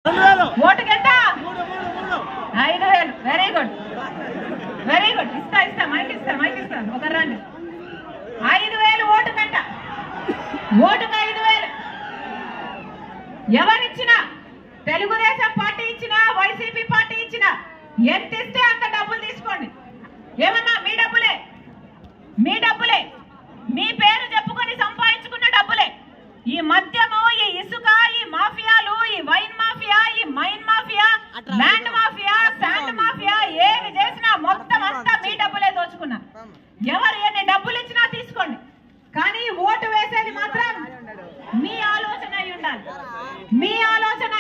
ఓటుకెంత 5,000. Very good very good. ఇస్తా mic ఇస్తా ఒక రండి. 5,000 ఓటుకంట. ఓటుకు 5,000 ఎవరిచ్చినా, తెలుగుదేశం పార్టీ ఇచ్చినా, వైసీపీ పార్టీ ఇచ్చినా, ఎంత ఇస్తే అంత డబ్బులు తీసుకోండి. ఏమన్నా మీ డబ్బులే, మీ పేరు చెప్పుకొని సంపాదించుకున్న డబ్బులే. ఈ మద్యము, ఈ ఇసుక, ఈ మాఫియాలు, ఈ వైన్ మాఫియా, ఈ mine mafia, land mafia, sand mafia, ఏమి చేసినా మొత్తం అంతా మీ డబ్బులే దోచుకున్నా. ఎవరు ఎన్ని డబ్బులు ఇచ్చినా తీసుకోండి, కానీ ఓటు వేసేది మాత్రం మీ ఆలోచన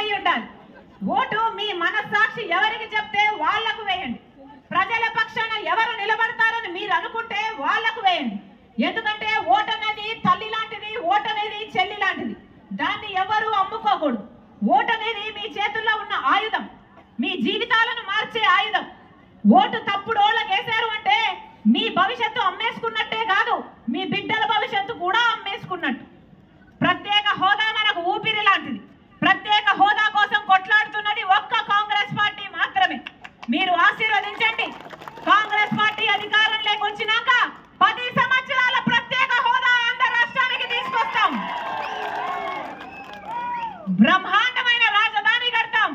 అయి ఉండాలి. ఓటు మీ మనస్సాక్షి ఎవరికి చెప్తే వాళ్లకు వేయండి. ప్రజల పక్షాన ఎవరు నిలబడతారని మీరు అనుకుంటే వాళ్లకు వేయండి. ఎందుకంటే ఓటు అనేది తల్లి లాంటిది, ఓటు అనేది చెల్లి లాంటిది. దాన్ని ఎవరు అమ్ముకోకూడదు. ఓటు అనేది మీ చేతుల్లో ఉన్న ఆయుధం, మీ జీవితాలను మార్చే ఆయుధం. ఓటు తప్పుడు ఓళ్ళకి వేశారు అంటే మీ భవిష్యత్తు అమ్మేసుకున్నట్టే కాదు, మీ బిడ్డల భవిష్యత్తు కూడా అమ్మేసుకున్నట్టు. ప్రత్యేక హోదా మనకు ఊపిరి లాంటిది. ప్రత్యేక హోదా కోసం కొట్లాడుతున్నది ఒక్క కాంగ్రెస్ పార్టీ మాత్రమే. మీరు ఆశీర్వదించండి. కాంగ్రెస్ పార్టీ అధికారంలోకి వచ్చినాక 10 సంవత్సరాల ప్రత్యేక హోదా ఆంధ్ర రాష్ట్రానికి తీసుకొస్తాం. బ్రహ్మాండమైన రాజధాని కడతాం.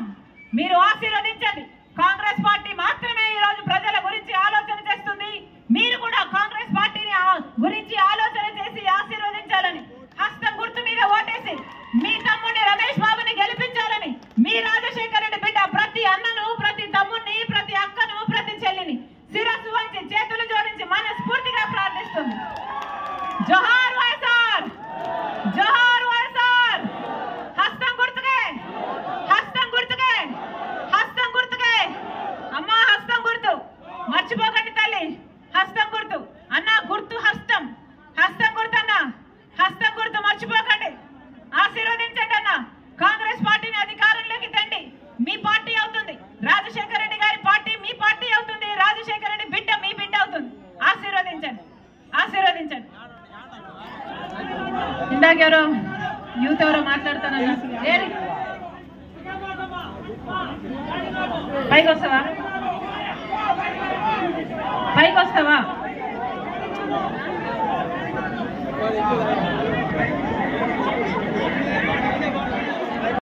మీరు ఆశీర్వదించండి. కాంగ్రెస్ పార్టీ మాత్రమే ఈ రోజు ప్రజల గురించి ఆలోచన చేస్తుంది. మీరు కూడా కాంగ్రెస్ పార్టీని గురించి ఆలోచన చేసి ఆశీర్వదించాలని, హస్తం గుర్తు మీద ఓటేసి మీ తమ్ముడిని రమేష్ బాబుని గెలిపించాలని, మీ రాజశేఖర రెడ్డి బిడ్డ ప్రతి అన్నను, ప్రతి తమ్ముడిని, ప్రతి అక్కను, ప్రతి చెల్లిని శిరస్సు వంచి చేతులు జోడించి మనస్ఫూర్తిగా ప్రార్థిస్తుంది. జోహార్ వైఎస్ఆర్, జోహార్ వైఎస్ఆర్. హస్తం గుర్తుకే, హస్తం గుర్తుకే, హస్తం గుర్తుకే. అమ్మా హస్తం గుర్తు మర్చిపోకండి తల్లి. హస్తం గుర్తు అన్న, గుర్తు హస్తం, హస్తం గుర్తు అన్న, హస్తం గుర్తు మర్చిపోకండి. ఆశీర్వదించండి అన్న. కాంగ్రెస్ పార్టీని అధికారంలోకి తండి. మీ పార్టీ అవుతుంది. రాజశేఖర రెడ్డి గారి పార్టీ మీ పార్టీ అవుతుంది. రాజశేఖర రెడ్డి బిడ్డ మీ బిడ్డ అవుతుంది. ఆశీర్వదించండి. ఇందాక ఎవరో యూత్ ఎవరో మాట్లాడుతున్నారు. పైకి వస్తావా?